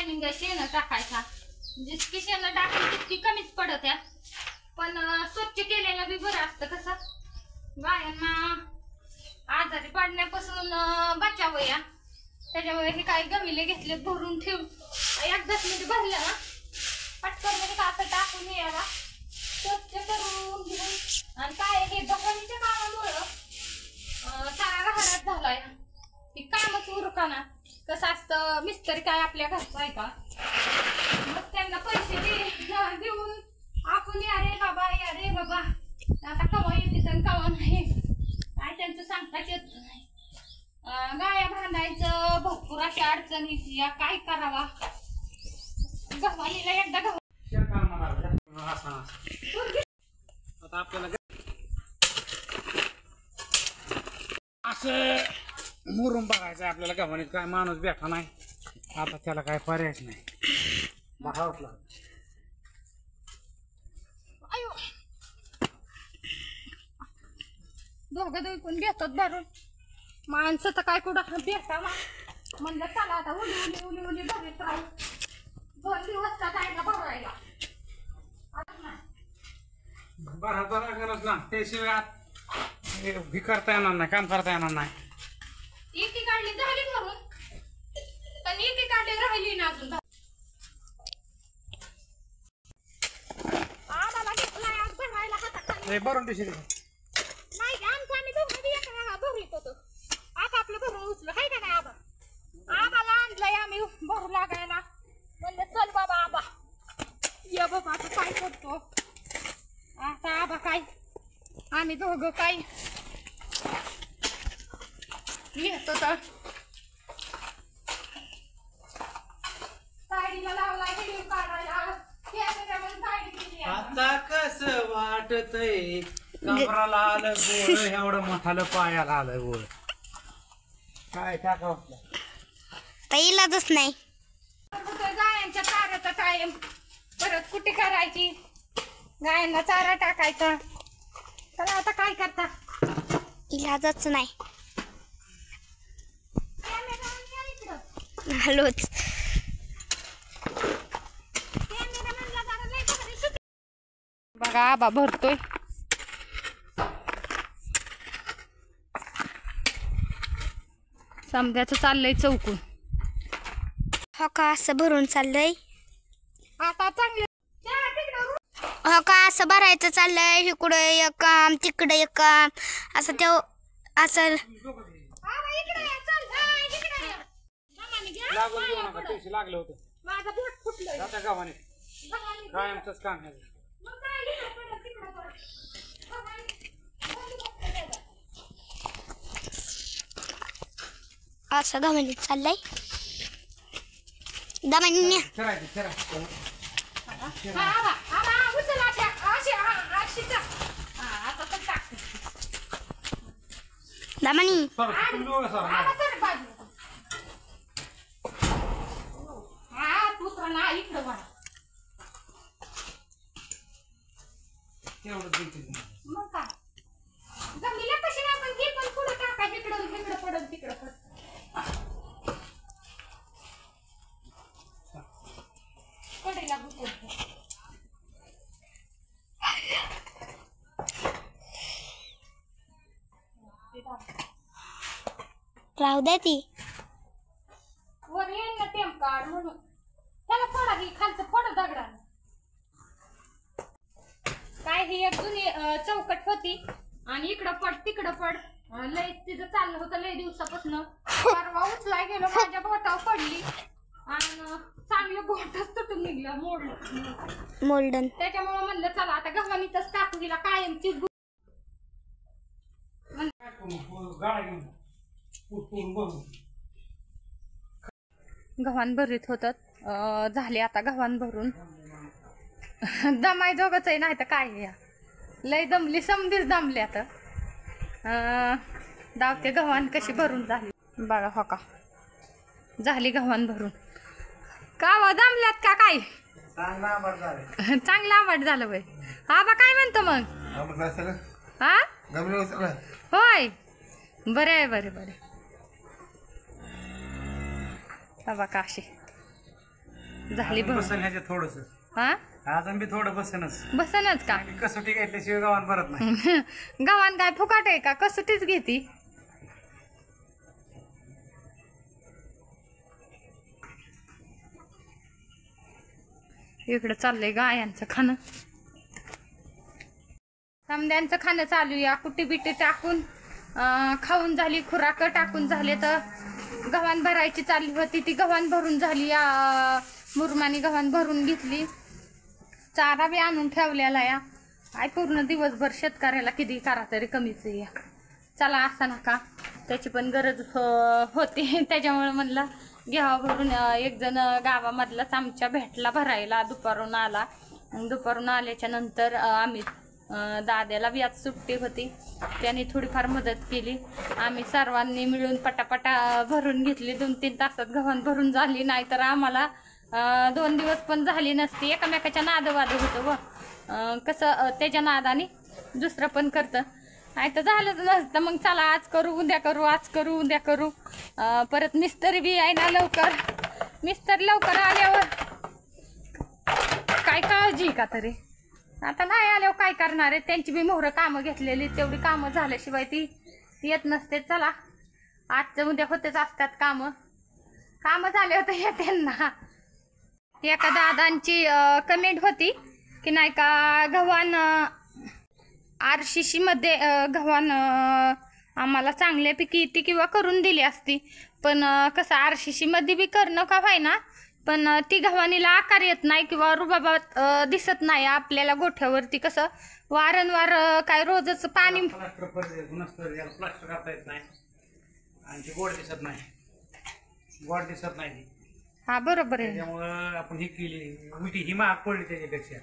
Timing आहे शेण टाकायचा. जितकी शेण टाकली तितकी कमीच पडत आहे. पण स्वच्छ केलेलं बी बरं असतं. कसं गायांना आजारी पडण्यापासून बचाव या. त्याच्यामुळे हे काय गमिले घेतले भरून ठेव. एकदाच म्हणजे भरलं ना पटकन म्हणजे का असं टाकून यायला स्वच्छ करून घेऊन. आणि काय हे गव्हाणीच्या कामामुळं सारा घरात झालाय. ती कामच उरकाना. कसं असतं मिस्त्री काय आपल्या घरचं आहे का. मग त्यांना पैसे देऊन आपण या रे बाबा आता कवा येते तर कवा नाही काय त्यांचं सांगताच येत नाही. गाया बांधायचं भरपूर अशा अडचणी या काय करावा. गव्हाणीला एकदा आता आपल्याला असं मुरुम बघायचं आपल्याला गव्हाणीत काय माणूस बेठा नाही. आता त्याला काय पर्यायच नाही. बघावंच लागलं. दोघं दोघं घेतात भरून. माणसं तर काय कुठं भेटा म्हणलं चला आता उली भरीत राहू. 2 दिवस जायला भरायला बरा गरज ना. त्याशिवाय हे करता येणार नाही. काम करता येणार नाही. एकी काढली झाली भरून पण एकी काढली राहिली ना अजून. आम्हाला घेतलाय आज भरायला हातात भरून दिशी नाही. आमचं आम्ही दोघं भरीत होतो. आता आपलं भरून उचलं हाय का नाही. आम्हाला आणलंय आम्ही भरू लागायला. म्हणलं चल बाबा आबा ये बाबा आता काय करतो. आता आबा काय आम्ही दोघं काय येतो तर साडीला लावला व्हिडिओ काढायला. आता कसं वाटतंय कमराला आलं गोळ एवढं मोठालं पायाला आलं गोळ. काय टाकावं इलाजच नाही. गायांच्या चाऱ्याचा टाइम परत कुठे करायची. गायांना चारा टाकायचा. तर आता काय करता इलाजच नाही. हॅलोच बघा आबा भरतोय. समद्याचं चाललंय चौकून. हो का असं भरून चाललंय. आता चांगलं हो का असं भरायचं चाललंय. इकडं एक काम तिकडं एक काम असं ते असं लागलं होतं. माझं बोट फुटलंय. आता गव्हाणी कायमचंच काम आहे. असं गव्हाणीत चाललंय. दमानी दमानी मग काय जमिनीला कशी नाही पण घे पण पुढे टाका. इकडं पडत तिकडं पडत. कडेला घुसवतो. राहू दे ती वर येईन ना टेम काढ म्हणून त्याला फोडा की खालचं फोड दगडानं. काय ही एक जुनी चौकट होती आणि इकडं पड तिकडं पड. लय तिचं चाललं होतं लय दिवसापासून. परवा उचलाय गेलो माझ्या बोटावर पडली आणि चांगलं बोटच तुटून निघलं मोल्डन. त्याच्यामुळे म्हणलं चला आता गव्हाणीतच टाकू हिला कायमची. गव्हाण भरीत होतात. झाले आता गव्हाण भरून. दमाय जोगच आहे नाही तर काय. लय दमली समधीच दमले आता. दावते गव्हाण कशी भरून झाली बघा. हो का झाली गव्हाण भरून. का दमल्यात का काय. चांगलं आंबट झालं बाई. आबा काय म्हणतो मग. हा होय बरे बरे बरे. बघा अशी झाली अजून बसन ह्याच्यात थोडस, हा अजून बी थोडं बसनच. बसनच का? कसोटी घेतल्याशिवाय गावात भरत नाही. गव्हाण काय फुकाट आहे का? कसोटीच घेती. इकडं चाललंय गायांचं खाणं, समद्यांचं खाणं चालू या. कुटी बिटी टाकून खाऊन झाली, खुराक टाकून झाले तर गव्हाण भरायची चालली होती. ती गव्हाण भरून झाली या. मुरमानी गव्हाण भरून घेतली. चारा बी आणून ठेवलेला या. आई पूर्ण दिवसभर शेतकऱ्याला किती करा तरी कमीच आहे या. चला असं नका, त्याची पण गरज होती. त्याच्यामुळे म्हणलं घ्यावा भरून. एक जण गावामधलाच आमच्या भेटला भरायला, दुपारून आला. दुपारून आल्याच्या नंतर आम्ही दाद्याला बी आज सुट्टी होती, त्याने थोडीफार मदत केली. आम्ही सर्वांनी मिळून पटापटा भरून घेतली. 2-3 तासात गव्हाण भरून झाली. नाही तर आम्हाला 2 दिवस पण झाली नसती. एकामेकाच्या नादवाद होतं व कसं त्याच्या नादाने दुसरं पण करतं. नाही तर झालंच नसतं. मग चला आज करू, उद्या करू, आज करू, उद्या करू. परत मिस्त्री बी आहे ना लवकर. मिस्त्री लवकर आल्यावर काय काळजी का तरी. आता नाही आल्यावर काय करणार आहे. त्यांची बी मोहरं कामं घेतलेली, तेवढी कामं झाल्याशिवाय ती येत नसते. चला आजचं उद्या होतेच असतात कामं. कामं झाले होते येते ना. एका दादांची कमेंट होती की नाही का गव्हाण RCC मध्ये गव्हाण आम्हाला चांगल्यापैकी येते किंवा करून दिली असती. पण कसं RCC मध्ये बी करणं का व्हायना, पण ती गव्हाणीला आकार येत नाही किंवा रुबाबात दिसत नाही आपल्याला. गोठ्यावरती कसं वारंवार काय रोजच पाणी प्लास्टर करता येत नाही आणि गोड दिसत नाही, गोड दिसत नाही. हा बरोबर आहे. त्याच्यामुळं आपण ही केली उलटी, ही महाग पडली त्याच्यापेक्षा.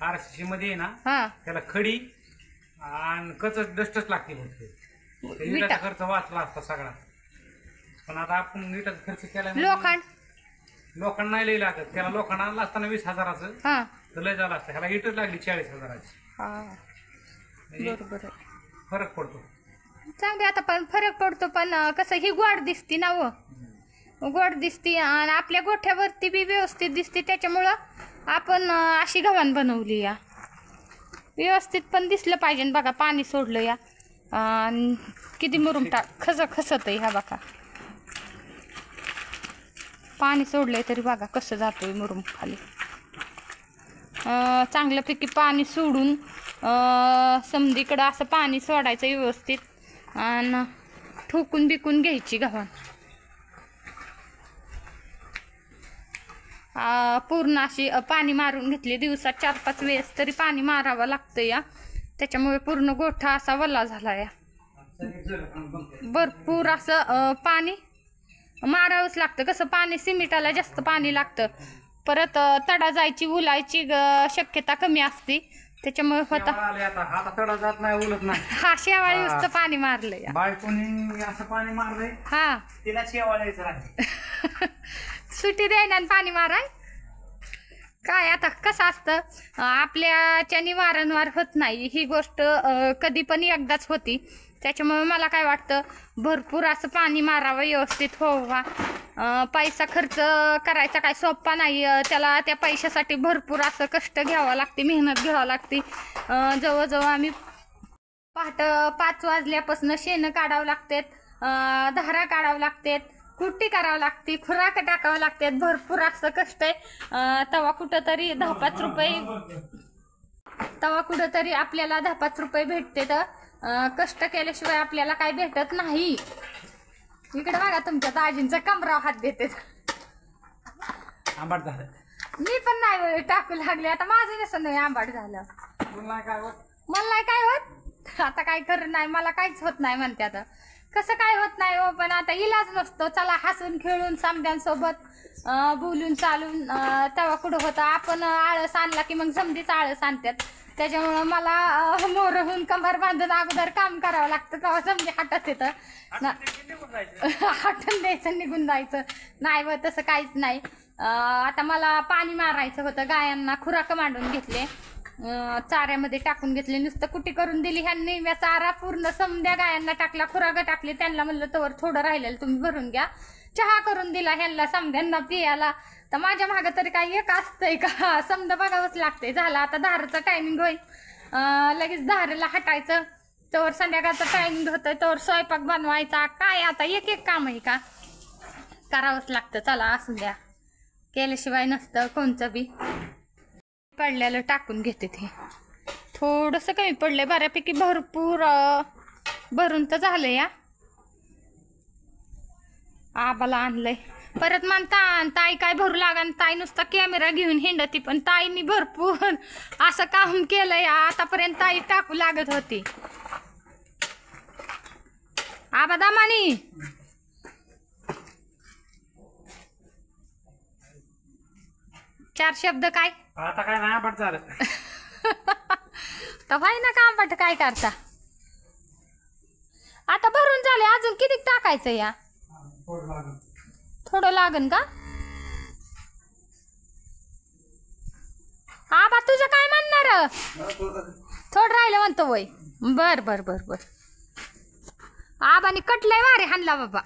RCC मध्ये आहे ना, हा त्याला खडी आणि कचच डस्टच लागते. विटाचा खर्च वाचला असता सगळा. पण आता आपण विटाचा खर्च केला. लोखंड नाही लई लागत त्याला. लोखंड आणलं असताना 20,000चं तर लय झालं असतं. ह्याला हिटर लागली 40,000ची. बरोबर आहे. फरक पडतो चांगली. आता पण फरक पडतो, पण कसं ही गोड दिसती ना व, गोड दिसती आणि आपल्या गोठ्यावरती बी व्यवस्थित दिसते. त्याच्यामुळं आपण अशी गव्हाण बनवली या. व्यवस्थित पण दिसलं पाहिजे. बघा पाणी सोडलं या. किती मुरुम खसत आहे ह्या बघा. पाणी सोडलंय तरी बघा कसं जातोय मुरुम खाली. चांगल्यापैकी पाणी सोडून समधीकडं असं पाणी सोडायचं व्यवस्थित आणि ठोकून बिकून घ्यायची गव्हाण. पूर्ण अशी पाणी मारून घेतली. दिवसात 4-5 वेळेस तरी पाणी मारावं लागतं या. त्याच्यामुळे पूर्ण गोठा असा वल्ला झाला या. भरपूर असं पाणी मारावंच लागतं. कसं पाणी सिमेंटाला जास्त पाणी लागतं. परत तडा जायची, उलायची शक्यता कमी असते. त्याच्यामुळे होता आता तडा जात नाही, उलट नाही. हा शेवाळीचं पाणी मारलं या. बायकोनी असं पाणी मारलंय, हा तिला शेवाळायचं नाही. सुट्टी द्यायला आणि पाणी माराय. काय आता कसं असतं आपल्याच्यानी वारंवार होत नाही ही गोष्ट. कधी पण एकदाच होती. त्याच्यामुळे मला काय वाटतं भरपूर असं पाणी मारावं, व्यवस्थित व्हावा. पैसा खर्च करायचा काय सोपा नाही. त्याला त्या पैशासाठी भरपूर असं कष्ट घ्यावं लागते, मेहनत घ्यावं लागते. जवळजवळ आम्ही पहाटे 5 वाजल्यापासून शेणं काढावं लागतात, धारा काढावं लागतात, कुट्टी करावं लागते, खुराक टाकावं लागतात. भरपूर असं कष्ट आहे. तवा कुठंतरी 10-5 रुपये, तवा कुठंतरी आपल्याला 10-5 रुपये भेटते. तर कष्ट केल्याशिवाय आपल्याला काय भेटत नाही. इकडे बघा तुमच्या दाजींचा कमराव हात देते. आंबाट झालं. मी पण नाही टाकू लागले. आता माझं नसं नाही आंबाट झालं. मला नाही काय होत. आता काय कर नाही, मला काहीच होत नाही म्हणते. आता कसं काय होत नाही हो, पण आता इलाज नसतो. चला हसून खेळून समद्यांसोबत बोलून चालून तेव्हा कुठं होतं. आपण आळस आणला की मग समधीच आळस आणतात. त्याच्यामुळं मला मोर होऊन कंबर बांधून अगोदर काम करावं लागतं. तेव्हा समजे हातात येतं. हाटून द्यायचं, निघून जायचं नाही व तसं काहीच नाही. आता मला पाणी मारायचं होतं. गायांना खुराक मांडून घेतले, चाऱ्यामध्ये टाकून घेतले. नुसतं कुटी करून दिली ह्यांनी. मी चारा पूर्ण समद्या गायांना टाकला, खुराक टाकली. त्यांना म्हणलं तवर थोडं राहिलेलं तुम्ही भरून घ्या. चहा करून दिला ह्यांना समद्यांना पियाला. तर माझ्या मागं तरी काही एक असतंय का समजा बघावंच लागतंय. झालं आता धाराचं टायमिंग होईल, लगेच धारेला हटायचं, तर संध्याकाळचं टायमिंग होतं, तर स्वयंपाक बनवायचा. काय आता एक एक काम आहे का, करावंच लागतं. चला असू द्या, केल्याशिवाय नसतं कोणचं बी. पडलेलं टाकून घेते ते, थोडंसं कमी पडलंय, बऱ्यापैकी भरपूर भरून तर झालं या. आबाला आणलंय परत म्हणता ताई काय भरू लागा, ताई नुसता कॅमेरा घेऊन हिंडती, पण ताईंनी भरपूर असं काम केलंय. आतापर्यंत ताई टाकू लागत होती. आबा दामानी चार शब्द काय आता काय नाही आंबट झालं. तर व्हाय ना का आंबट काय करता. आता भरून झाले, अजून किती टाकायचं या. थोडं लागन का आबा, तुझं काय म्हणणार. थोडं राहिलं म्हणतो वय. बर बर बर बर. आबानी कटलंय वारे हाणला बाबा.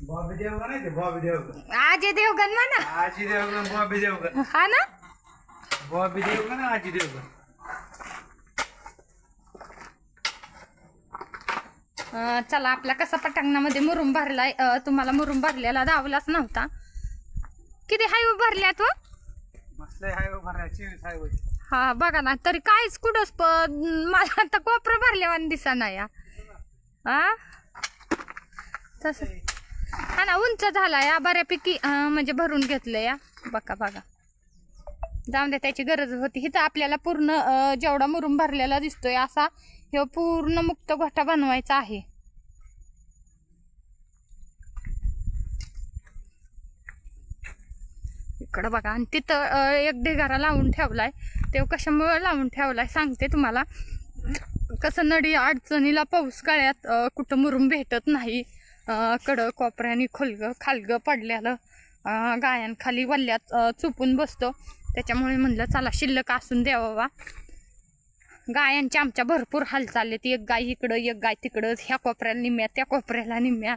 बॉबी देवगन आहे ते, बॉबी देवगन. अजय देवगन म्हणा. आजी देवगन, बॉबी देवगन. हा ना, बॉबी देवगन, आजी देवगन. चला आपला कसा पटांगणामध्ये मुरुम भरलाय. तुम्हाला मुरुम भरलेला दावलाच नव्हता. किती हाय भरल्यात व मसले हायवे भरल्या, 24 हायवे. हा बघा ना, तरी काहीच कुठंच मला आता कोपरं भरल्यावानी दिसा ना या. हा तस हा ना, उंच झाला या बऱ्यापैकी, म्हणजे भरून घेतलं या. बघा बघा, जाऊन द्या, त्याची गरज होती. इथं आपल्याला पूर्ण जेवढा मुरुम भरलेला दिसतोय असा हे पूर्ण मुक्त गोठा बनवायचा आहे. इकडं बघा, आणि तिथं एक ढिगारा लावून ठेवलाय. ते कशामुळे लावून ठेवलाय सांगते तुम्हाला. कसं नडी अडचणीला पाऊस काळ्यात कुठं मुरुम भेटत नाही, कडं कोपऱ्याने खालगं पडलेलं गायांखाली वल्ल्यात चुपून बसतो. त्याच्यामुळे म्हणलं चला शिल्लक असून द्यावा. गायांच्या आमच्या भरपूर हाल चाललेत, एक गाय इकडं एक गाय तिकडं, ह्या कोपऱ्याला निम्म्या त्या कोपऱ्याला निम्म्या,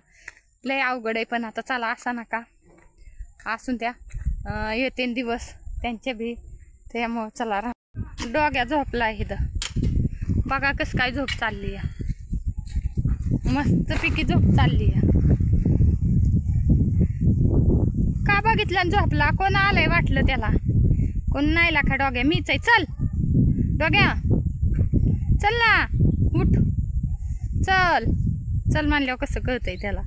लय अवघड आहे. पण आता चला असा नका, असून त्या येते दिवस त्यांचे बी, त्यामुळं चला डोग्या झोपला इथं. बघा कसं काय झोप चालली या, मस्तपैकी झोप चालली या. का बघितलं झोपला, कोण आलंय वाटलं त्याला, कोण नाही लाखा. डोग्या मीच आहे, चल डोग्या चल ना, उठ चल चल म्हणल्यावर कसं कळतंय त्याला.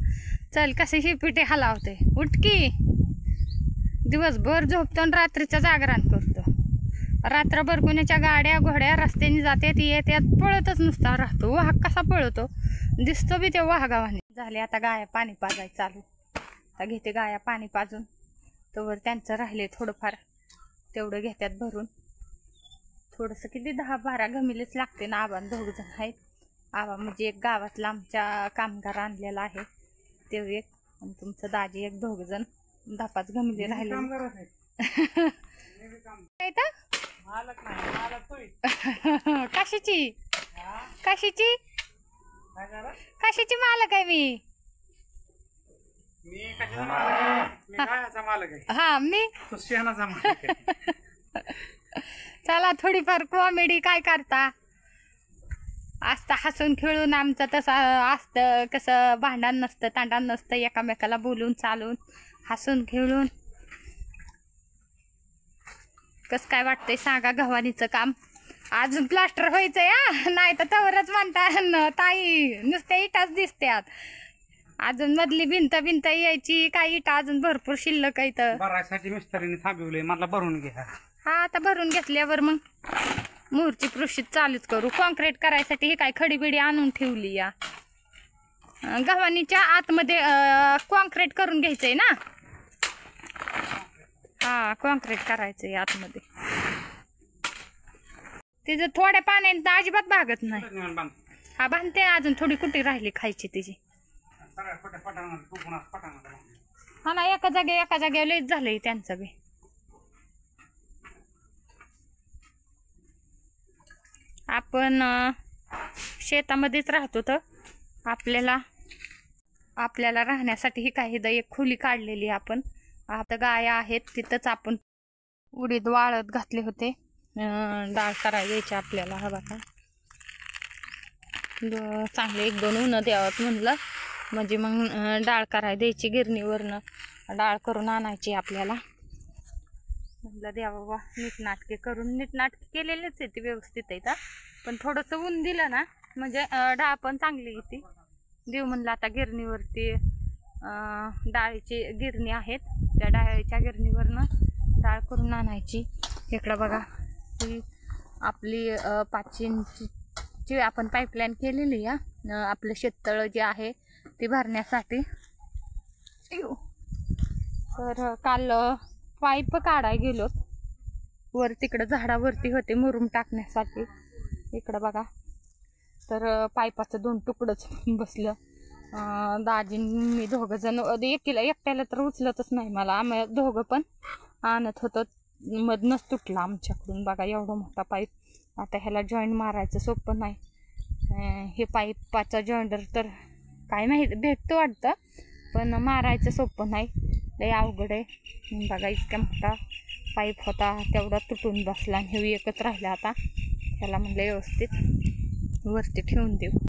चल कसे शिपिटे हलावते, उठ की. दिवसभर झोपतो आणि रात्रीचं जागरण करतो. रात्रभर कोणाच्या गाड्या घोड्या रस्त्याने जातात येतात, पळतच नुसता राहतो. वाघ कसा पळतो दिसतो बी ते वाघावाने. झाले आता गाया पाणी पाजायचं चालू. आता घेते गाया पाणी पाजून, तोवर त्यांचं राहिले थोडंफार तेवढं घेतात भरून. थोडंसं किती 10-12 घमिलेच लागते ना. आबा 2 जण आहेत. आबा म्हणजे एक गावातला आमच्या कामगार आणलेला आहे ते एक, आणि तुमचं दाजी एक, 2 जण 10-5 घमिले राहिले. कशाची कशाची कशाची मालक आहे मी. हा मी चला थोडीफार कॉमेडी काय करता असतं, हसून खेळून आमचं तसं असतं. कसं भांडण नसतं तांडण नसतं, एकामेकाला बोलून चालून हसून खेळून. कसं काय वाटतंय सांगा. गव्हाणीचं काम अजून प्लास्टर व्हायचंय हा, नाही तर तवरच म्हणता ताई नुसत्या इटाच दिसत्यात. अजून मधली भिंत यायची, काही इटा अजून भरपूर शिल्लक आहे. तर भरायसाठी मिस्त्रीने थांबवलंय, मला भरून घ्या. हा आता भरून घेतल्यावर मग मोहरची प्रोशीत चालूच करू. कॉन्क्रीट करायसाठी ही काय खडीबिडी आणून ठेवली या. गव्हाणीच्या आतमध्ये कॉन्क्रीट करून घ्यायचंय ना. हा कॉन्क्रीट करायचंय आतमध्ये. तिचं थोड्या पाण्यात अजिबात भागत नाही. हा बांधते, अजून थोडी कुठे राहिली खायची तिची. हा ना, एका जागेवर लयच झालंय त्यांचं बी. आपण शेतामध्येच राहतो, तर आपल्याला राहण्यासाठी ही काही एक खोली काढलेली आपण. आता गाय आहेत तिथंच आपण उडीद वाळत घातले होते. डाळ करायला द्यायची आपल्याला. हा बघा चांगले 1-2 उन्हं द्यावं म्हणलं, म्हणजे मग डाळ करायला द्यायची. गिरणीवरनं डाळ करून आणायची आपल्याला. म्हटलं द्यावं बा नीटनाटके करून. नीटनाटके केलेलेच आहे ते व्यवस्थित आहेत. पण थोडंसं ऊन दिलं ना म्हणजे डाळ पण चांगली येते. देव म्हणलं आता गिरणीवरती डाळीची गिरणी आहेत, त्या डाळीच्या गिरणीवरनं डाळ करून आणायची. इकडं बघा ही आपली 5 इंचची आपण पाईपलाईन केलेली आहे. आपलं शेततळं जे आहे ते भरण्यासाठी. तर काल पाईप काढायला गेलो वर, तिकडं झाडावरती होते मुरुम टाकण्यासाठी. इकडं बघा तर पाईपाचं 2 तुकडंच बसलं. दाजी मी दोघं जण, एकट्याला तर उचलतच नाही मला. आम्ही दोघं पण आणत होतो, मधनच तुटला आमच्याकडून. बघा एवढा मोठा पाईप. आता ह्याला जॉईंट मारायचं सोपं नाही. हे पाईपाचा जॉईंटर तर काय माहिती भेटतं वाटतं, पण मारायचं सोपं नाही, लय अवघड आहे. बघा इतका मोठा पाईप होता तेवढा तुटून बसला आणि हे एकच राहिला. आता त्याला म्हणलं व्यवस्थित वरती ठेवून देऊ.